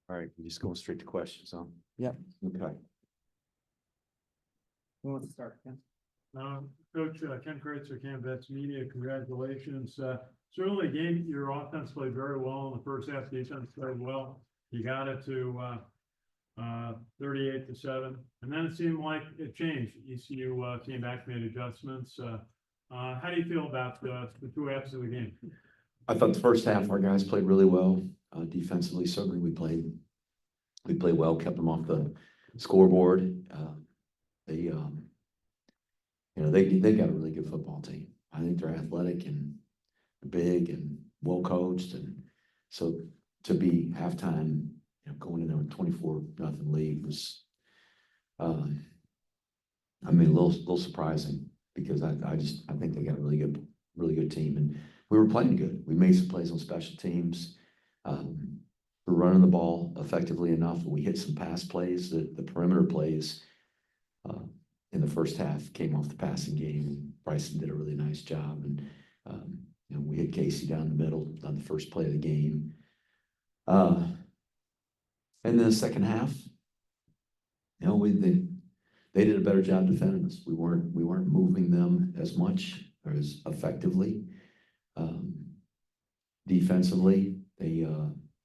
All right, we're just going straight to questions, huh? Yep. Okay. Who wants to start? Ken? Coach Ken Kreitzer, Canvas Media, congratulations. Certainly game, your offense played very well in the first half, defense played well. You got it to 38-7, and then it seemed like it changed. ECU came back, made adjustments. How do you feel about the two halves of the game? I thought the first half, our guys played really well. Defensively, certainly we played well, kept them off the scoreboard. They got a really good football team. I think they're athletic and big and well coached, and so to be halftime, going in there with 24-0 lead was, a little surprising because I think they got a really good team, and we were playing good. We made some plays on special teams. We're running the ball effectively enough. We hit some pass plays. The perimeter plays in the first half came off the passing game. Bryson did a really nice job, and we hit Casey down the middle on the first play of the game. And then the second half, they did a better job defending us. We weren't moving them as much or as effectively. Defensively,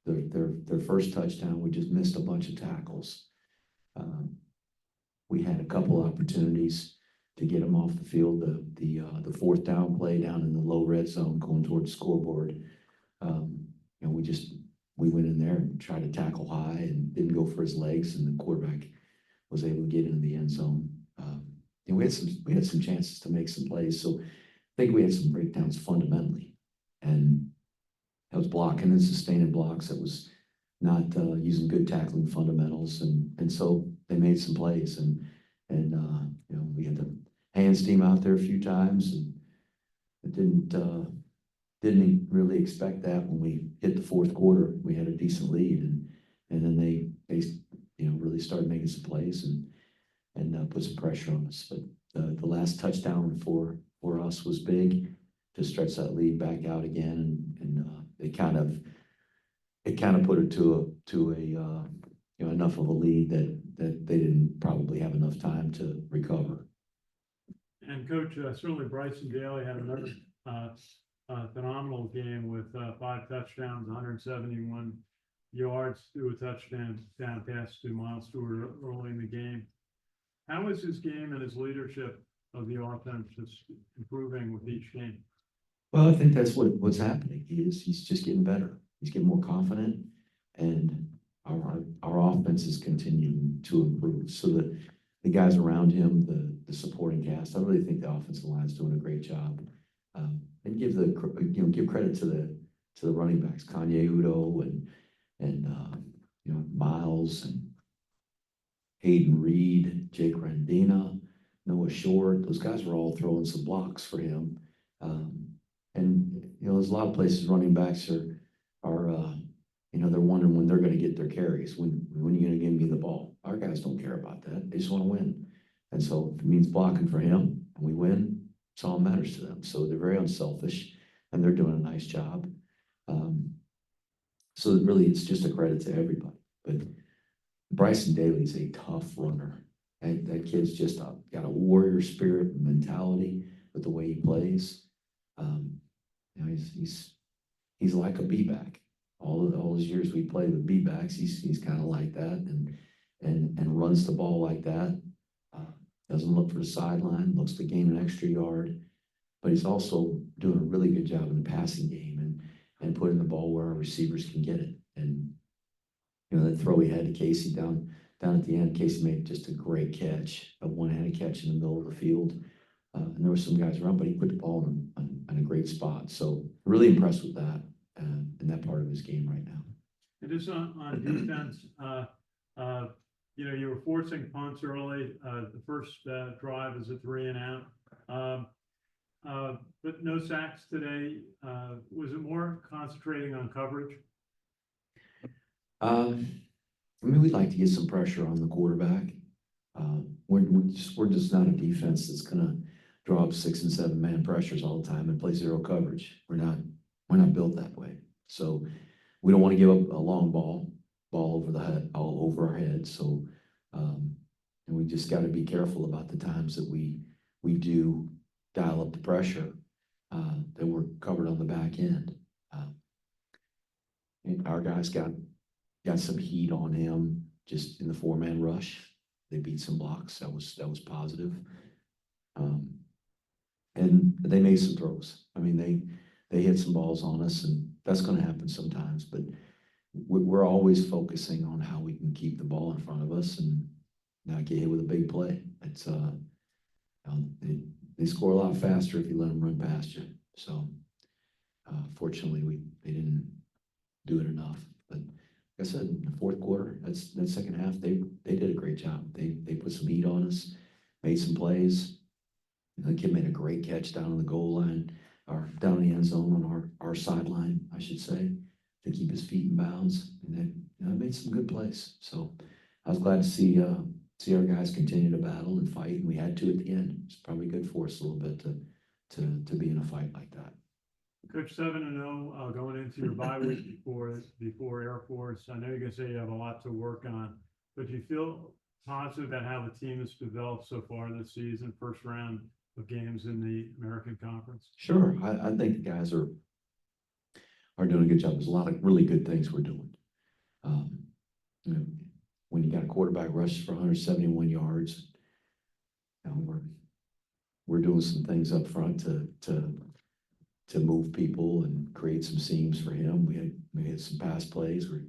their first touchdown, we just missed a bunch of tackles. We had a couple opportunities to get them off the field. The fourth down play down in the low red zone going towards the scoreboard. We went in there and tried to tackle high and didn't go for his legs, and the quarterback was able to get into the end zone. And we had some chances to make some plays. So I think we had some breakdowns fundamentally, and that was blocking and sustaining blocks. That was not using good tackling fundamentals, and so they made some plays, and we had the hands team out there a few times, and it didn't really expect that when we hit the fourth quarter. We had a decent lead, and then they really started making some plays and put some pressure on us. But the last touchdown for us was big to stretch that lead back out again, and it kind of put it to a enough of a lead that they didn't probably have enough time to recover. And Coach, certainly Bryson Daly had another phenomenal game with 5 touchdowns, 171 yards, through a touchdown pass to Miles Stewart early in the game. How is his game and his leadership of the offense just improving with each game? Well, I think that's what's happening. He's just getting better. He's getting more confident, and our offense is continuing to improve. So the guys around him, the supporting cast, I really think the offensive line is doing a great job. And give credit to the running backs, Kanye Udo and Miles and Hayden Reed, Jake Randina, Noah Short. Those guys were all throwing some blocks for him. And there's a lot of places running backs are they're wondering when they're going to get their carries. When are you going to give me the ball? Our guys don't care about that. They just want to win. And so if it means blocking for him and we win, it's all that matters to them. So they're very unselfish, and they're doing a nice job. So really, it's just a credit to everybody. But Bryson Daly's a tough runner. That kid's just got a warrior spirit and mentality with the way he plays. He's like a B-back. All those years we played with B-backs, he's kind of like that, and runs the ball like that. Doesn't look for the sideline, looks to gain an extra yard, but he's also doing a really good job in the passing game and putting the ball where our receivers can get it. And that throw he had to Casey down at the end, Casey made just a great catch, a one-handed catch in the middle of the field. And there were some guys around, but he put the ball in a great spot. So really impressed with that in that part of his game right now. And just on defense, you were forcing punts early. The first drive is a 3 and out. But no sacks today. Was it more concentrating on coverage? We'd like to get some pressure on the quarterback. We're just not a defense that's going to draw up 6 and 7 man pressures all the time and play zero coverage. We're not built that way. So we don't want to give up a long ball, ball over the head, all over our heads. So, and we just got to be careful about the times that we do dial up the pressure, that we're covered on the back end. And our guys got some heat on him just in the 4-man rush. They beat some blocks. That was positive. And they made some throws. I mean, they hit some balls on us, and that's going to happen sometimes. But we're always focusing on how we can keep the ball in front of us and not get hit with a big play. It's they score a lot faster if you let them run past you. So fortunately, they didn't do it enough. But like I said, in the fourth quarter, that second half, they did a great job. They put some heat on us, made some plays. The kid made a great catch down on the goal line, or down in the end zone on our sideline, I should say, to keep his feet in bounds. And then made some good plays. So I was glad to see our guys continue to battle and fight, and we had to at the end. It's probably good for us a little bit to be in a fight like that. Coach, 7-0 going into your bye week before Air Force. I know you're gonna say you have a lot to work on, but do you feel positive about how the team has developed so far this season, first round of games in the American Conference? Sure, I think the guys are doing a good job. There's a lot of really good things we're doing. When you got a quarterback rush for 171 yards, we're doing some things up front to move people and create some seams for him. We had some pass plays where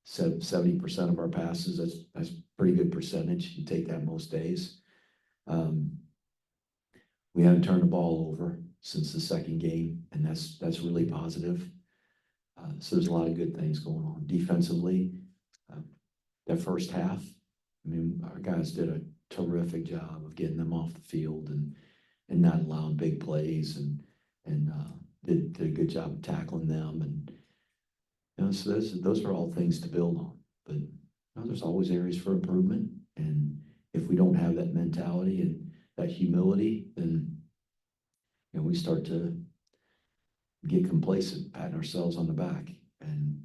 70% of our passes, that's pretty good percentage. You take that most days. We haven't turned the ball over since the second game, and that's really positive. So there's a lot of good things going on. Defensively, that first half, I mean, our guys did a terrific job of getting them off the field and not allowing big plays, and did a good job of tackling them. And so those are all things to build on. But there's always areas for improvement. And if we don't have that mentality and that humility, then we start to get complacent, patting ourselves on the back. And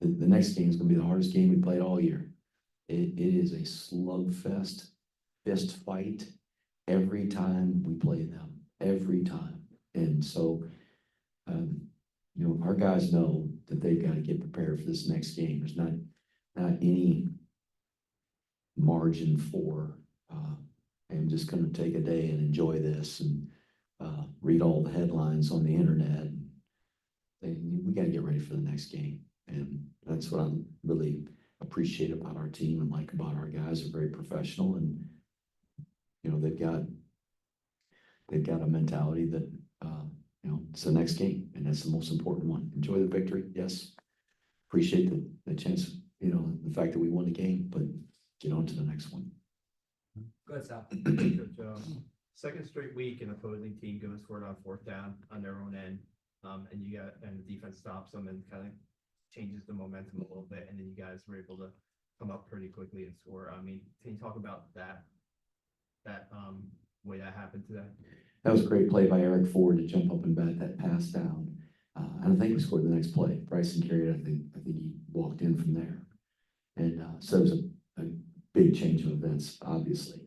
the next game is going to be the hardest game we played all year. It is a slugfest, fist fight every time we play them, every time. And so, our guys know that they've got to get prepared for this next game. There's not any margin for, I'm just going to take a day and enjoy this and read all the headlines on the internet. We got to get ready for the next game. And that's what I really appreciate about our team and like about our guys. They're very professional, and they've got a mentality that it's the next game, and that's the most important one. Enjoy the victory, yes. Appreciate the chance, the fact that we won the game, but get on to the next one. Go ahead, Sal. Second straight week, an opposing team goes for it on fourth down on their own end, and the defense stops them and kind of changes the momentum a little bit, and then you guys were able to come up pretty quickly and score. I mean, can you talk about that way that happened today? That was a great play by Eric Ford to jump up and bat that pass down. I don't think we scored the next play. Bryson carried it. I think he walked in from there. And so it was a big change of events, obviously.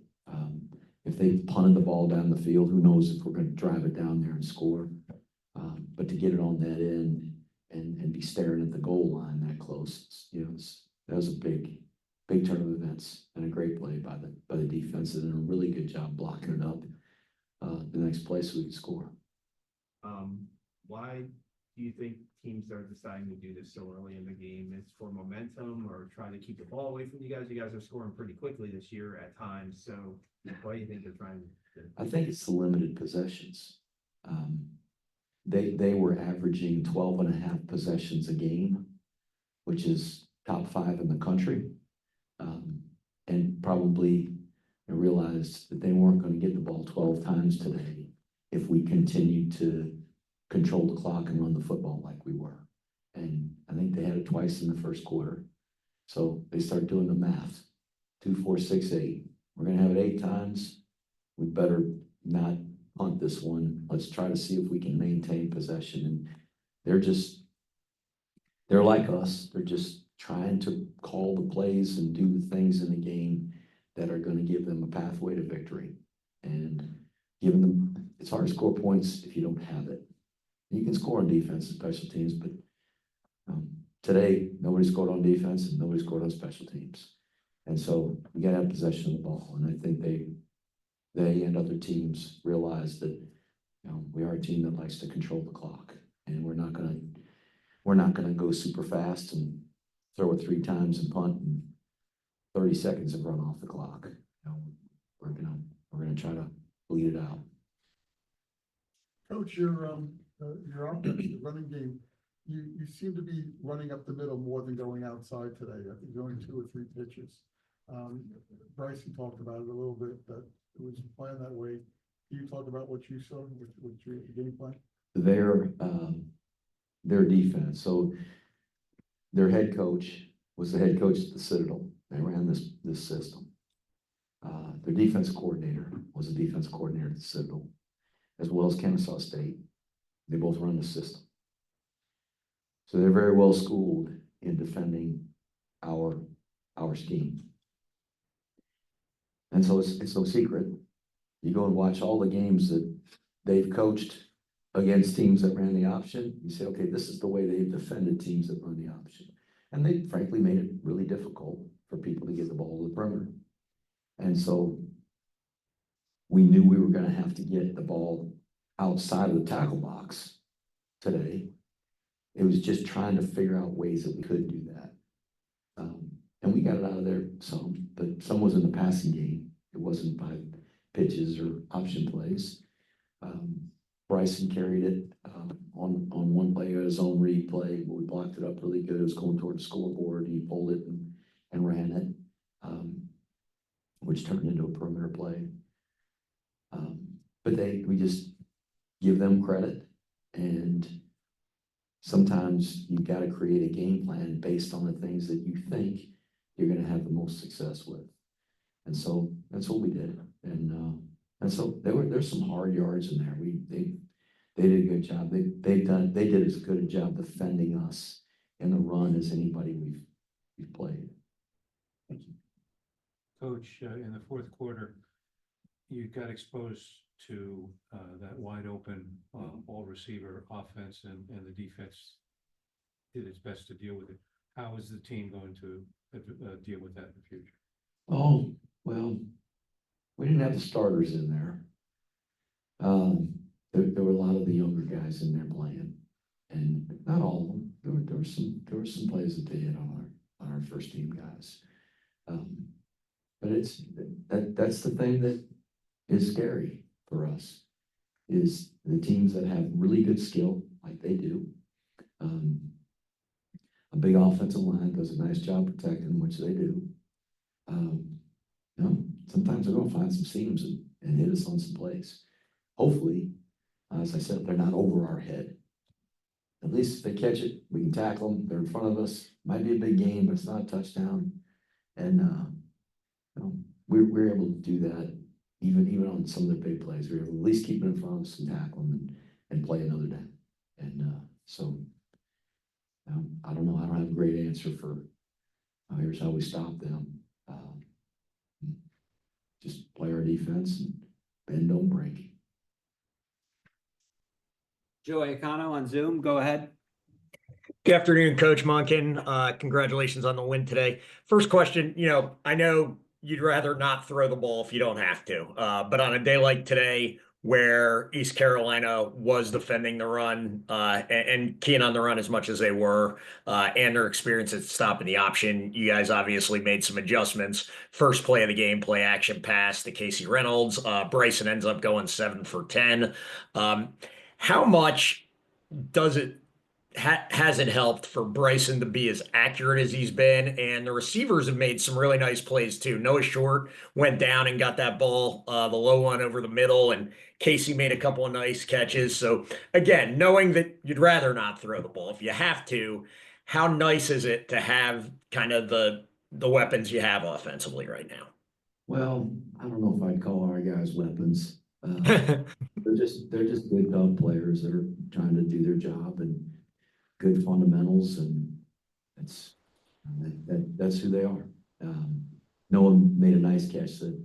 If they punted the ball down the field, who knows if we're going to drive it down there and score. But to get it on that end and be staring at the goal line that close, that was a big turn of events and a great play by the defense, and a really good job blocking it up the next play so we could score. Why do you think teams are deciding to do this so early in the game? It's for momentum or trying to keep the ball away from you guys? You guys are scoring pretty quickly this year at times. So why do you think they're trying to? I think it's the limited possessions. They were averaging 12 and a half possessions a game, which is top 5 in the country. And probably realized that they weren't going to get the ball 12 times today if we continued to control the clock and run the football like we were. And I think they had it twice in the first quarter. So they start doing the math. 2, 4, 6, 8. We're going to have it 8 times. We better not punt this one. Let's try to see if we can maintain possession. And they're just they're like us. They're just trying to call the plays and do the things in the game that are going to give them a pathway to victory. And giving them, it's hard to score points if you don't have it. You can score on defense and special teams, but today nobody scored on defense and nobody scored on special teams. And so we got to have possession of the ball. And I think they and other teams realize that, we are a team that likes to control the clock, and we're not gonna go super fast and throw it 3 times and punt and 30 seconds have run off the clock. We're gonna try to bleed it out. Coach, your offense, the running game, you seem to be running up the middle more than going outside today. I think only 2 or 3 pitches. Bryson talked about it a little bit, that it was planned that way. Can you talk about what you saw with your game plan? Their defense. So their head coach was the head coach at the Citadel. They ran this system. Their defense coordinator was a defense coordinator at the Citadel, as well as Kennesaw State. They both run the system. So they're very well schooled in defending our scheme. And so it's no secret. You go and watch all the games that they've coached against teams that ran the option. You say, okay, this is the way they've defended teams that run the option. And they frankly made it really difficult for people to get the ball to the perimeter. And so we knew we were going to have to get the ball outside of the tackle box today. It was just trying to figure out ways that we could do that. And we got it out of there some, but some was in the passing game. It wasn't by pitches or option plays. Bryson carried it on one play, his own read play, but we blocked it up really good. It was going toward the scoreboard. He pulled it and ran it, which turned into a perimeter play. But we just give them credit, and sometimes you've got to create a game plan based on the things that you think you're going to have the most success with. And so that's what we did. And so there's some hard yards in there. They did a good job. They did as good a job defending us in the run as anybody we've played. Thank you. Coach, in the fourth quarter, you got exposed to that wide open all receiver offense, and the defense did its best to deal with it. How is the team going to deal with that in the future? Oh, well, we didn't have the starters in there. There were a lot of the younger guys in there playing, and not all of them. There were some plays that they hit on our first team guys. But that's the thing that is scary for us, is the teams that have really good skill like they do. A big offensive line does a nice job protecting, which they do. Sometimes they're going to find some seams and hit us on some plays. Hopefully, as I said, they're not over our head. At least if they catch it, we can tackle them. They're in front of us. Might be a big game, but it's not a touchdown. And we're able to do that even on some of the big plays. We're able to at least keep them in front of us and tackle them and play another down. And so I don't know. I don't have a great answer for here's how we stop them. Just play our defense and bend, don't break. Joe Iacano on Zoom, go ahead. Good afternoon, Coach Monken. Congratulations on the win today. First question, I know you'd rather not throw the ball if you don't have to, but on a day like today where East Carolina was defending the run and keying on the run as much as they were, and their experience at stopping the option, you guys obviously made some adjustments. First play of the game, play action pass to Casey Reynolds. Bryson ends up going 7 for 10. How much does it has it helped for Bryson to be as accurate as he's been? And the receivers have made some really nice plays too. Noah Short went down and got that ball, the low one over the middle, and Casey made a couple of nice catches. So again, knowing that you'd rather not throw the ball, if you have to, how nice is it to have kind of the weapons you have offensively right now? Well, I don't know if I'd call our guys weapons. They're just good dog players that are trying to do their job, and good fundamentals, and That's, that's who they are. Noah made a nice catch that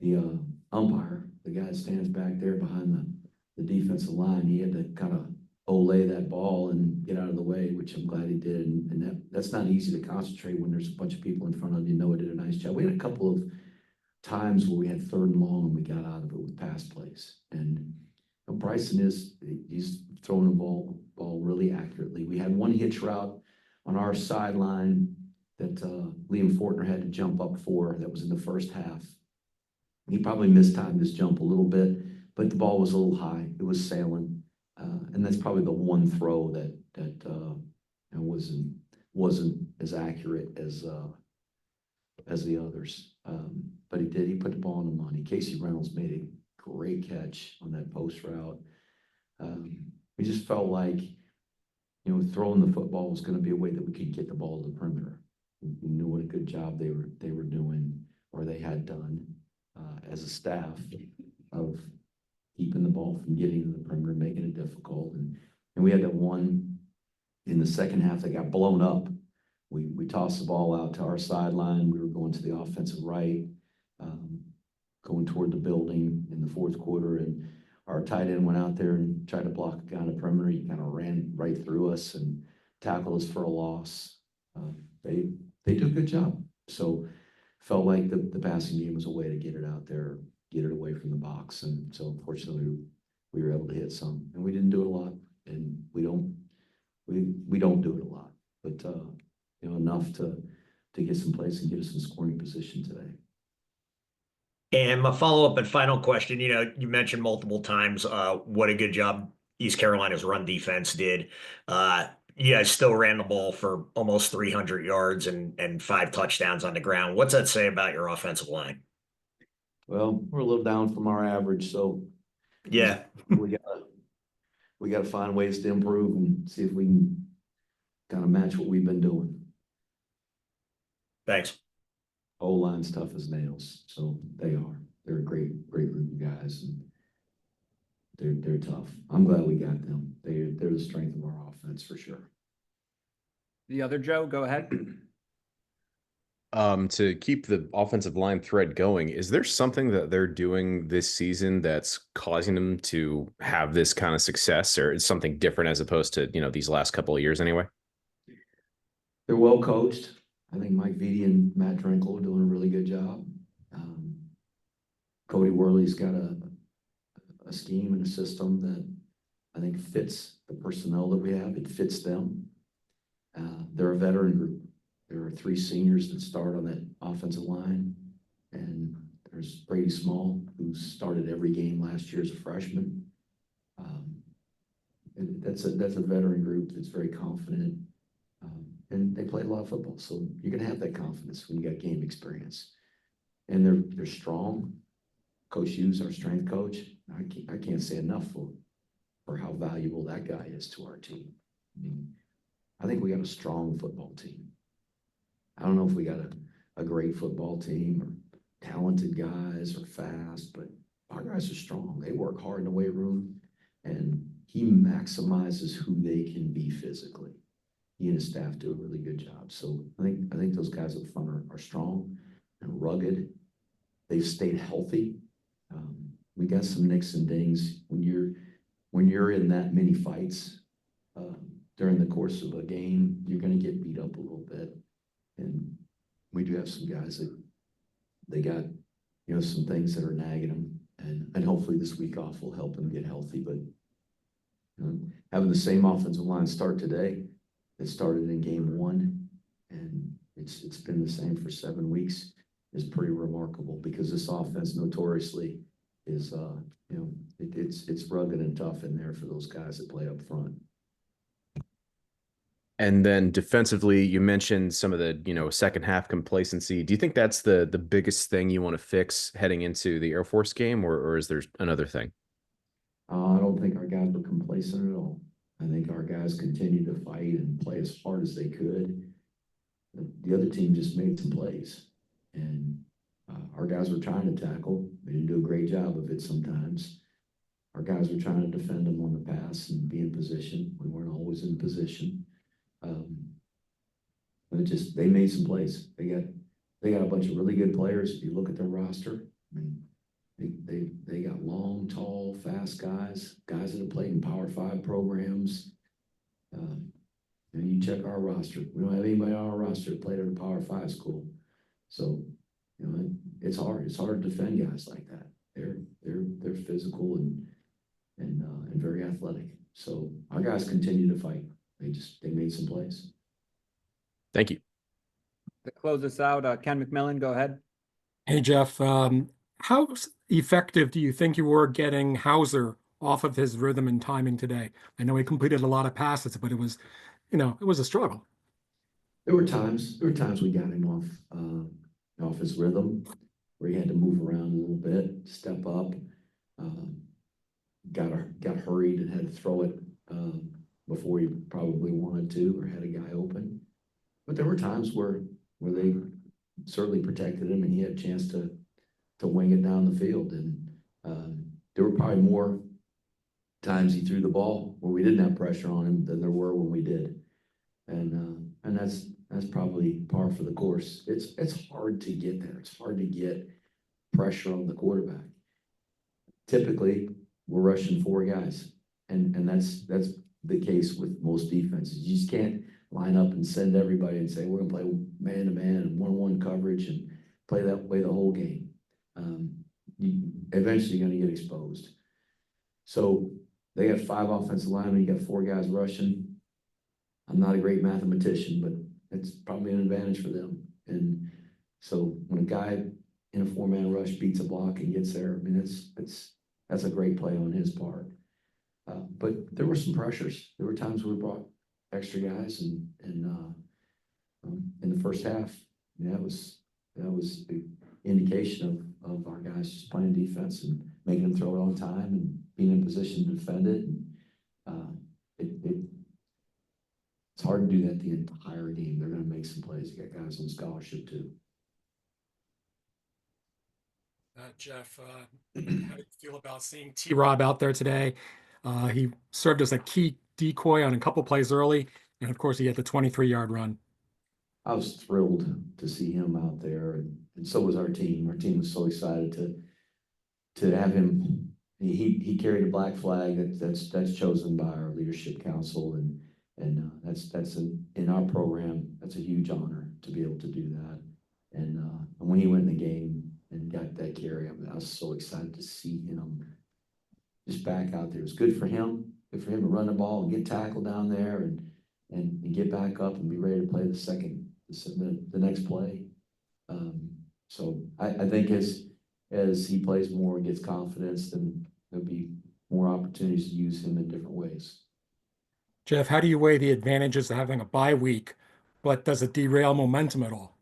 the umpire, the guy that stands back there behind the defensive line, he had to kind of olay that ball and get out of the way, which I'm glad he did. And that's not easy to concentrate when there's a bunch of people in front of you. Noah did a nice job. We had a couple of times where we had 3rd and long and we got out of it with pass plays. And Bryson he's throwing the ball really accurately. We had one hitch route on our sideline that Liam Fortner had to jump up for. That was in the first half. He probably mistimed his jump a little bit, but the ball was a little high. It was sailing, and that's probably the one throw that wasn't as accurate as the others. But he put the ball in the money. Casey Reynolds made a great catch on that post route. We just felt like, throwing the football was going to be a way that we could get the ball to the perimeter. We knew what a good job they were doing, or they had done as a staff, of keeping the ball from getting to the perimeter, making it difficult. And we had that one in the second half that got blown up. We tossed the ball out to our sideline. We were going to the offensive right, going toward the building in the 4th quarter, and our tight end went out there and tried to block a guy on the perimeter. He kind of ran right through us and tackled us for a loss. They did a good job. So felt like the passing game was a way to get it out there, get it away from the box. And so unfortunately we were able to hit some, and we didn't do it a lot, and we don't do it a lot, but enough to get some plays and get us in scoring position today. And my follow-up and final question, you mentioned multiple times what a good job East Carolina's run defense did. You guys still ran the ball for almost 300 yards and 5 touchdowns on the ground. What's that say about your offensive line? Well, we're a little down from our average, so Yeah. we gotta find ways to improve and see if we can kind of match what we've been doing. Thanks. O-line's tough as nails, so they are. They're a great group of guys, and they're tough. I'm glad we got them. They're the strength of our offense for sure. The other Joe, go ahead. To keep the offensive line thread going, is there something that they're doing this season that's causing them to have this kind of success, or is something different as opposed to, these last couple of years anyway? They're well coached. I think Mike Vitti and Matt Drinkle are doing a really good job. Cody Worley's got a scheme and a system that I think fits the personnel that we have. It fits them. They're a veteran group. There are 3 seniors that start on that offensive line, and there's Brady Small, who started every game last year as a freshman. And that's a veteran group that's very confident, and they play a lot of football. So you're gonna have that confidence when you got game experience, and they're strong. Coach Hughes, our strength coach, I can't say enough for how valuable that guy is to our team. I mean, I think we got a strong football team. I don't know if we got a great football team or talented guys or fast, but our guys are strong. They work hard in the weight room, and he maximizes who they can be physically. He and his staff do a really good job. So I think those guys up front are strong and rugged. They've stayed healthy. We got some nicks and dings. When you're in that many fights during the course of a game, you're going to get beat up a little bit. And we do have some guys that they got, some things that are nagging them, and hopefully this week off will help them get healthy. But having the same offensive line start today, it started in game 1, and it's been the same for 7 weeks, is pretty remarkable, because this offense notoriously is, it's rugged and tough in there for those guys that play up front. And then defensively, you mentioned some of the, second half complacency. Do you think that's the biggest thing you want to fix heading into the Air Force game, or is there another thing? I don't think our guys were complacent at all. I think our guys continued to fight and play as hard as they could. The other team just made some plays, and our guys were trying to tackle. They didn't do a great job of it sometimes. Our guys were trying to defend them on the pass and be in position. We weren't always in position. It just, they made some plays. They got a bunch of really good players. If you look at their roster, I mean, they got long, tall, fast guys that have played in Power 5 programs. And you check our roster, we don't have anybody on our roster that played at a Power 5 school. So, you know, it's hard to defend guys like that. They're physical and very athletic. So our guys continue to fight. They made some plays. Thank you. To close this out, Ken McMillan, go ahead. Hey, Jeff, how effective do you think you were getting Hauser off of his rhythm and timing today? I know he completed a lot of passes, but it was a struggle. There were times we got him off his rhythm where he had to move around a little bit, step up, got hurried and had to throw it before he probably wanted to or had a guy open. But there were times where they certainly protected him and he had a chance to wing it down the field. And there were probably more times he threw the ball where we didn't have pressure on him than there were when we did. And that's probably par for the course. It's hard to get there. It's hard to get pressure on the quarterback. Typically, we're rushing 4 guys, and that's the case with most defenses. You just can't line up and send everybody and say, we're going to play man-to-man and one-on-one coverage and play that way the whole game. You eventually going to get exposed. So they got 5 offensive linemen, you got 4 guys rushing. I'm not a great mathematician, but it's probably an advantage for them. And so when a guy in a 4-man rush beats a block and gets there, I mean, that's a great play on his part. But there were some pressures. There were times we brought extra guys and in the first half, that was the indication of our guys just playing defense and making them throw it on time and being in position to defend it. And it's hard to do that the entire game. They're going to make some plays. You got guys on scholarship too. Jeff, how do you feel about seeing T-Rob out there today? He served as a key decoy on a couple plays early, and of course he had the 23-yard run. I was thrilled to see him out there, and so was our team. Our team was so excited to have him. He carried a black flag that's chosen by our leadership council, and that's in our program. That's a huge honor to be able to do that. And when he went in the game and got that carry, I was so excited to see him just back out there. It was good for him to run the ball and get tackled down there and get back up and be ready to play the next play. So I think as he plays more and gets confidence, then there'll be more opportunities to use him in different ways. Jeff, how do you weigh the advantages of having a bye week, but does it derail momentum at all?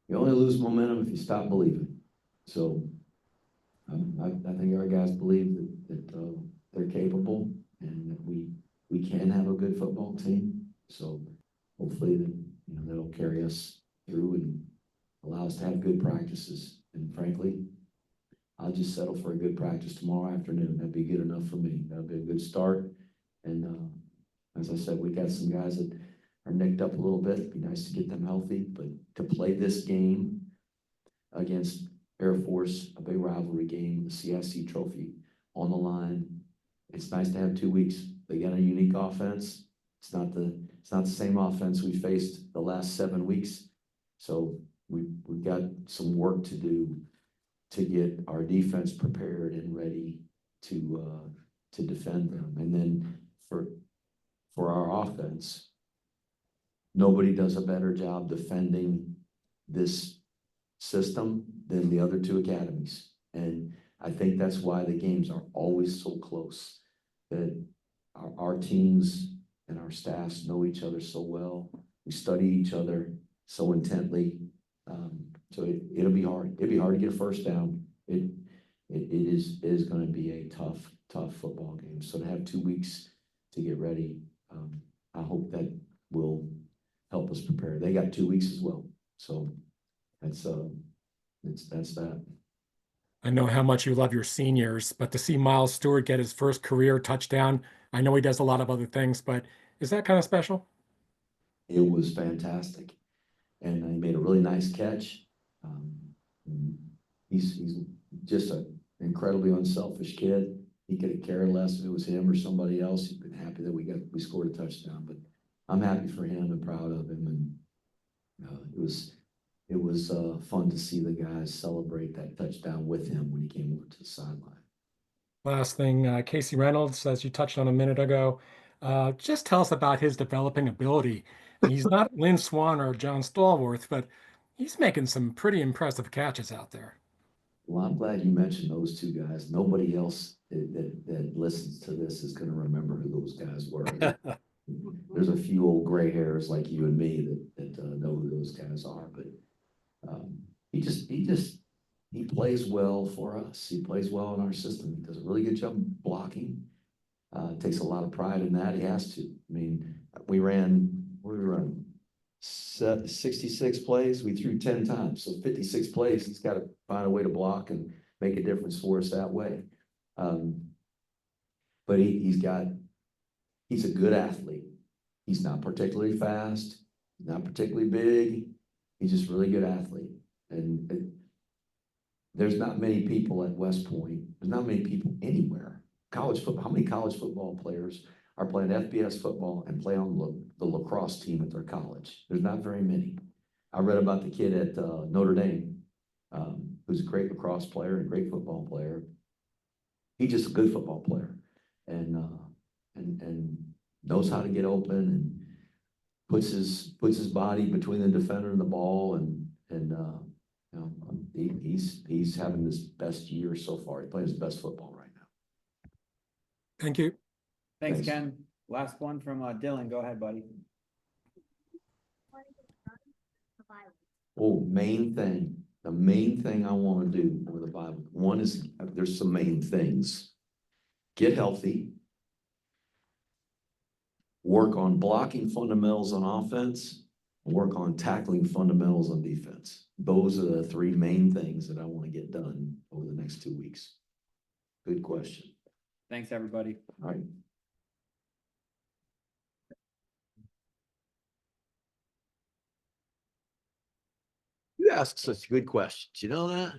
You only lose momentum if you stop believing. So I think our guys believe that they're capable and that we can have a good football team. So hopefully that'll carry us through and allow us to have good practices. And frankly, I'll just settle for a good practice tomorrow afternoon. That'd be good enough for me. That'll be a good start. And as I said, we got some guys that are nicked up a little bit. It'd be nice to get them healthy, but to play this game against Air Force, a big rivalry game, the CIC trophy on the line, it's nice to have 2 weeks. They got a unique offense. It's not the same offense we faced the last 7 weeks. So we've got some work to do to get our defense prepared and ready to defend them. And then for our offense, nobody does a better job defending this system than the other 2 academies. And I think that's why the games are always so close, that our teams and our staffs know each other so well. We study each other so intently. So it'll be hard. It'll be hard to get a first down. It is going to be a tough football game. So to have 2 weeks to get ready, I hope that will help us prepare. They got 2 weeks as well. So that's that. I know how much you love your seniors, but to see Miles Stewart get his first career touchdown, I know he does a lot of other things, but Is that kind of special? It was fantastic. And he made a really nice catch. And he's just an incredibly unselfish kid. He could have cared less if it was him or somebody else. He'd been happy that we scored a touchdown, but I'm happy for him and proud of him. And it was fun to see the guys celebrate that touchdown with him when he came over to the sideline. Last thing, Casey Reynolds, as you touched on a minute ago, just tell us about his developing ability. He's not Lynn Swan or John Stallworth, but he's making some pretty impressive catches out there. Well, I'm glad you mentioned those two guys. Nobody else that listens to this is going to remember who those guys were. There's a few old gray hairs like you and me that know who those guys are, but he plays well for us. He plays well in our system. He does a really good job blocking. Takes a lot of pride in that. He has to. I mean, we ran 66 plays. We threw 10 times, so 56 plays. He's got to find a way to block and make a difference for us that way. But he's a good athlete. He's not particularly fast. He's not particularly big. He's just a really good athlete. And there's not many people at West Point. There's not many people anywhere. College football. How many college football players are playing FBS football and play on the lacrosse team at their college? There's not very many. I read about the kid at Notre Dame, who's a great lacrosse player and great football player. He's just a good football player, and knows how to get open and puts his body between the defender and the ball, and you know, he's having his best year so far. He's playing his best football right now. Thank you. Thanks, Thanks. Ken. Last one from Dylan. Go ahead, buddy. Oh, the main thing I want to do with the Bible. One is, there's some main things. Get healthy. Work on blocking fundamentals on offense. Work on tackling fundamentals on defense. Those are the three main things that I want to get done over the next 2 weeks. Good question. Thanks, everybody. All right. You ask such good questions. You know that?